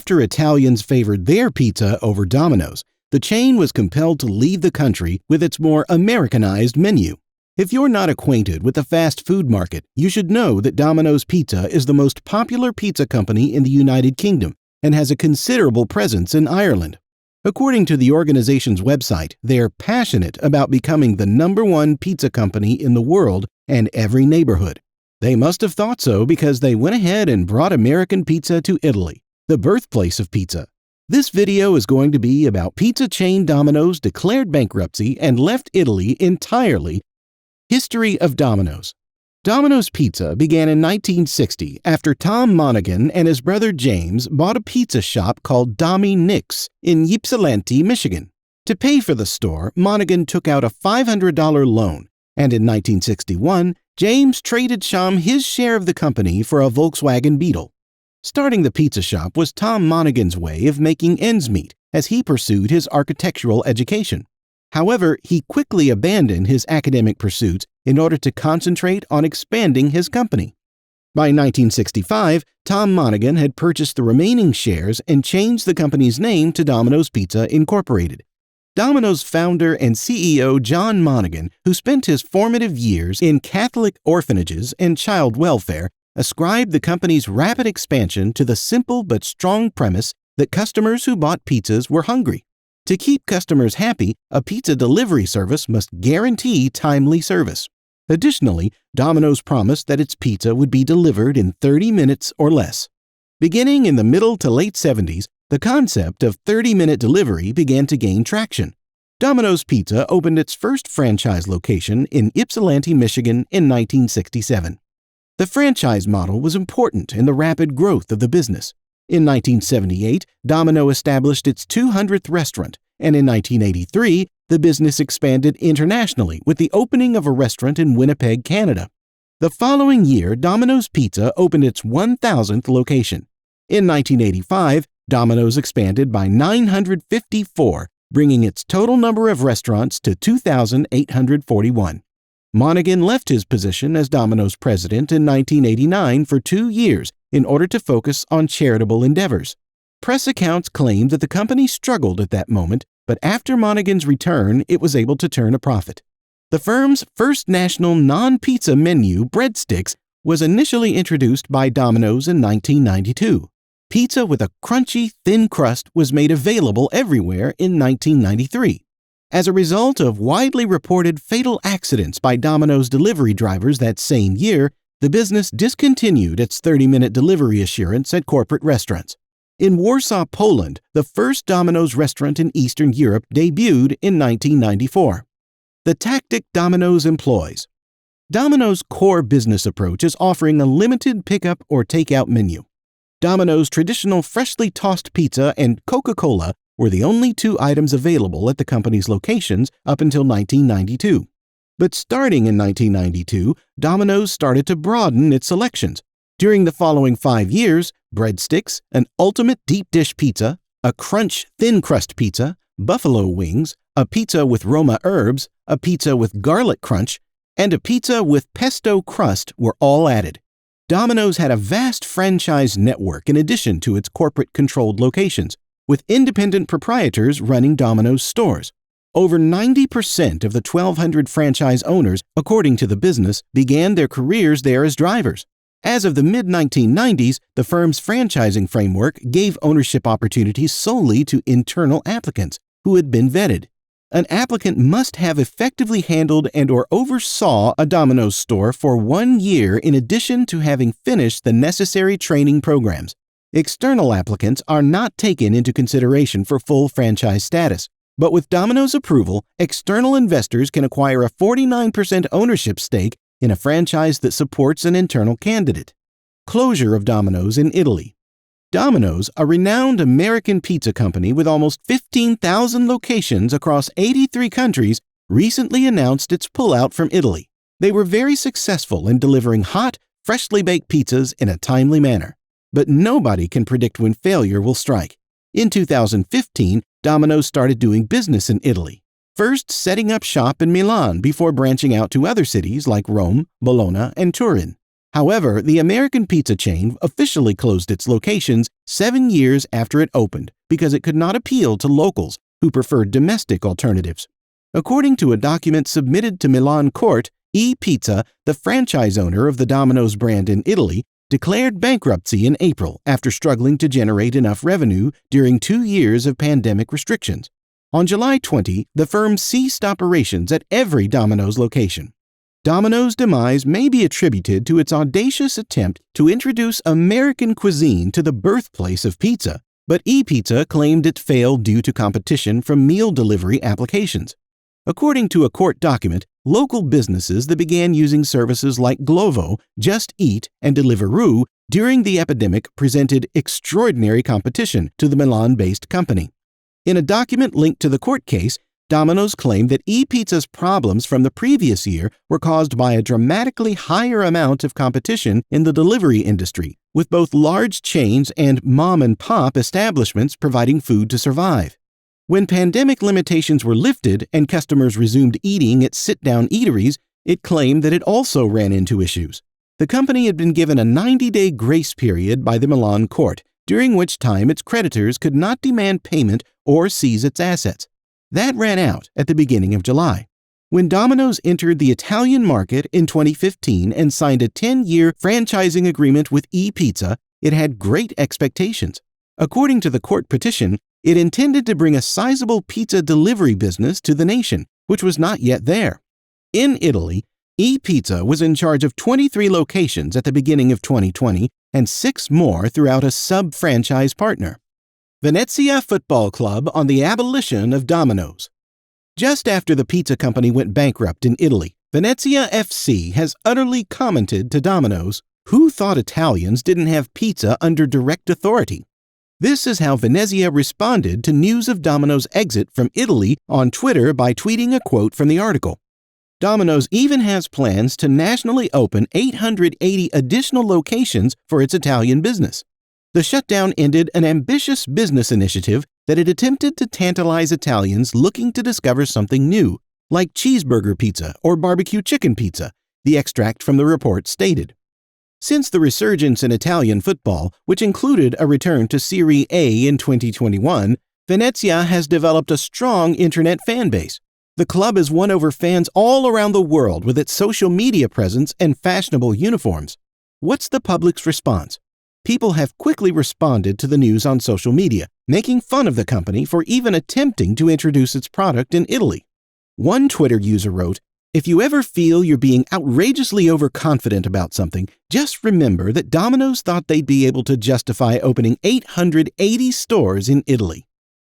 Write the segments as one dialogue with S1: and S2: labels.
S1: After Italians favored their pizza over Domino's, the chain was compelled to leave the country with its more Americanized menu. If you're not acquainted with the fast food market, you should know that Domino's Pizza is the most popular pizza company in the United Kingdom and has a considerable presence in Ireland. According to the organization's website, they're passionate about becoming the #1 pizza company in the world and every neighborhood. They must have thought so because they went ahead and brought American pizza to Italy, the birthplace of pizza. This video is going to be about pizza chain Domino's declared bankruptcy and left Italy entirely. History of Domino's. Domino's Pizza began in 1960 after Tom Monaghan and his brother James bought a pizza shop called Dominos in Ypsilanti, Michigan. To pay for the store, Monaghan took out a $500 loan, and in 1961, James traded Sham his share of the company for a Volkswagen Beetle. Starting the pizza shop was Tom Monaghan's way of making ends meet as he pursued his architectural education. However, he quickly abandoned his academic pursuits in order to concentrate on expanding his company. By 1965, Tom Monaghan had purchased the remaining shares and changed the company's name to Domino's Pizza Incorporated. Domino's founder and CEO John Monaghan, who spent his formative years in Catholic orphanages and child welfare, ascribed the company's rapid expansion to the simple but strong premise that customers who bought pizzas were hungry. To keep customers happy, a pizza delivery service must guarantee timely service. Additionally, Domino's promised that its pizza would be delivered in 30 minutes or less. Beginning in the middle to late 70s, the concept of 30-minute delivery began to gain traction. Domino's Pizza opened its first franchise location in Ypsilanti, Michigan in 1967. The franchise model was important in the rapid growth of the business. In 1978, Domino established its 200th restaurant, and in 1983, the business expanded internationally with the opening of a restaurant in Winnipeg, Canada. The following year, Domino's Pizza opened its 1,000th location. In 1985, Domino's expanded by 954, bringing its total number of restaurants to 2,841. Monaghan left his position as Domino's president in 1989 for 2 years in order to focus on charitable endeavors. Press accounts claimed that the company struggled at that moment, but after Monaghan's return, it was able to turn a profit. The firm's first national non-pizza menu, breadsticks, was initially introduced by Domino's in 1992. Pizza with a crunchy, thin crust was made available everywhere in 1993. As a result of widely reported fatal accidents by Domino's delivery drivers that same year, the business discontinued its 30-minute delivery assurance at corporate restaurants. In Warsaw, Poland, the first Domino's restaurant in Eastern Europe debuted in 1994. The tactic Domino's employs. Domino's core business approach is offering a limited pickup or takeout menu. Domino's traditional freshly tossed pizza and Coca-Cola were the only 2 items available at the company's locations up until 1992. But starting in 1992, Domino's started to broaden its selections. During the following 5 years, breadsticks, an ultimate deep dish pizza, a crunch thin crust pizza, buffalo wings, a pizza with Roma herbs, a pizza with garlic crunch, and a pizza with pesto crust were all added. Domino's had a vast franchise network in addition to its corporate-controlled locations, with independent proprietors running Domino's stores. Over 90% of the 1,200 franchise owners, according to the business, began their careers there as drivers. As of the mid-1990s, the firm's franchising framework gave ownership opportunities solely to internal applicants who had been vetted. An applicant must have effectively handled and/or oversaw a Domino's store for 1 year in addition to having finished the necessary training programs. External applicants are not taken into consideration for full franchise status, but with Domino's approval, external investors can acquire a 49% ownership stake in a franchise that supports an internal candidate. Closure of Domino's in Italy. Domino's, a renowned American pizza company with almost 15,000 locations across 83 countries, recently announced its pullout from Italy. They were very successful in delivering hot, freshly baked pizzas in a timely manner. But nobody can predict when failure will strike. In 2015, Domino's started doing business in Italy, first setting up shop in Milan before branching out to other cities like Rome, Bologna, and Turin. However, the American pizza chain officially closed its locations 7 years after it opened because it could not appeal to locals who preferred domestic alternatives. According to a document submitted to Milan court, ePizza, the franchise owner of the Domino's brand in Italy, declared bankruptcy in April after struggling to generate enough revenue during 2 years of pandemic restrictions. On July 20, the firm ceased operations at every Domino's location. Domino's demise may be attributed to its audacious attempt to introduce American cuisine to the birthplace of pizza, but ePizza claimed it failed due to competition from meal delivery applications. According to a court document, local businesses that began using services like Glovo, Just Eat, and Deliveroo during the epidemic presented extraordinary competition to the Milan-based company. In a document linked to the court case, Domino's claimed that ePizza's problems from the previous year were caused by a dramatically higher amount of competition in the delivery industry, with both large chains and mom-and-pop establishments providing food to survive. When pandemic limitations were lifted and customers resumed eating at sit-down eateries, it claimed that it also ran into issues. The company had been given a 90-day grace period by the Milan court, during which time its creditors could not demand payment or seize its assets. That ran out at the beginning of July. When Domino's entered the Italian market in 2015 and signed a 10-year franchising agreement with ePizza, it had great expectations. According to the court petition, it intended to bring a sizable pizza delivery business to the nation, which was not yet there. In Italy, ePizza was in charge of 23 locations at the beginning of 2020 and 6 more throughout a sub-franchise partner. Venezia Football Club on the abolition of Domino's. Just after the pizza company went bankrupt in Italy, Venezia FC has utterly commented to Domino's, "Who thought Italians didn't have pizza under direct authority?" This is how Venezia responded to news of Domino's exit from Italy on Twitter by tweeting a quote from the article. Domino's even has plans to nationally open 880 additional locations for its Italian business. The shutdown ended an ambitious business initiative that had attempted to tantalize Italians looking to discover something new, like cheeseburger pizza or barbecue chicken pizza, the extract from the report stated. Since the resurgence in Italian football, which included a return to Serie A in 2021, Venezia has developed a strong internet fan base. The club has won over fans all around the world with its social media presence and fashionable uniforms. What's the public's response? People have quickly responded to the news on social media, making fun of the company for even attempting to introduce its product in Italy. One Twitter user wrote, "If you ever feel you're being outrageously overconfident about something, just remember that Domino's thought they'd be able to justify opening 880 stores in Italy."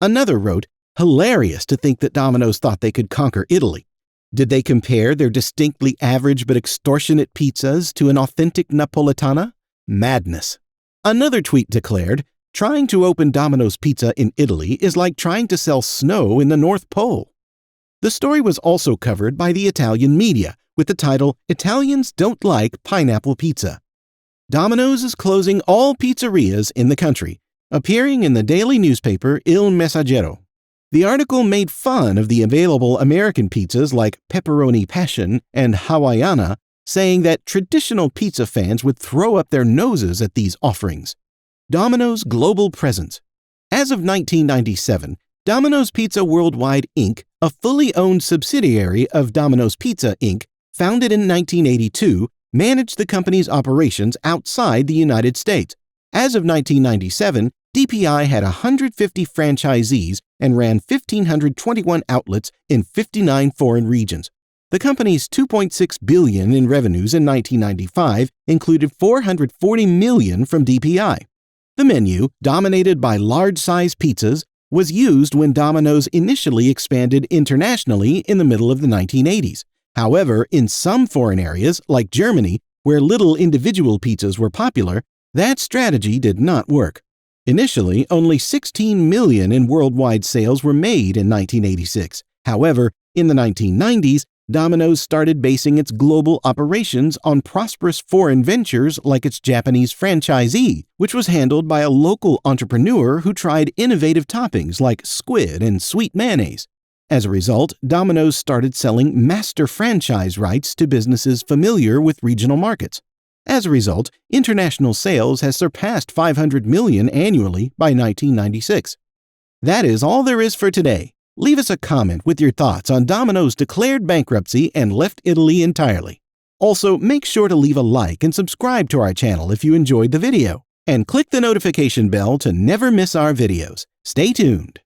S1: Another wrote, "Hilarious to think that Domino's thought they could conquer Italy. Did they compare their distinctly average but extortionate pizzas to an authentic Napolitana? Madness." Another tweet declared, "Trying to open Domino's Pizza in Italy is like trying to sell snow in the North Pole." The story was also covered by the Italian media with the title, "Italians Don't Like Pineapple Pizza." Domino's is closing all pizzerias in the country, appearing in the daily newspaper Il Messaggero. The article made fun of the available American pizzas like Pepperoni Passion and Hawaiiana, saying that traditional pizza fans would throw up their noses at these offerings. Domino's global presence. As of 1997, Domino's Pizza Worldwide, Inc., a fully owned subsidiary of Domino's Pizza, Inc., founded in 1982, managed the company's operations outside the United States. As of 1997, DPI had 150 franchisees and ran 1,521 outlets in 59 foreign regions. The company's $2.6 billion in revenues in 1995 included $440 million from DPI. The menu, dominated by large-size pizzas, was used when Domino's initially expanded internationally in the middle of the 1980s. However, in some foreign areas, like Germany, where little individual pizzas were popular, that strategy did not work. Initially, only $16 million in worldwide sales were made in 1986. However, in the 1990s, Domino's started basing its global operations on prosperous foreign ventures like its Japanese franchisee, which was handled by a local entrepreneur who tried innovative toppings like squid and sweet mayonnaise. As a result, Domino's started selling master franchise rights to businesses familiar with regional markets. As a result, international sales has surpassed 500 million annually by 1996. That is all there is for today. Leave us a comment with your thoughts on Domino's declared bankruptcy and left Italy entirely. Also, make sure to leave a like and subscribe to our channel if you enjoyed the video. And click the notification bell to never miss our videos. Stay tuned.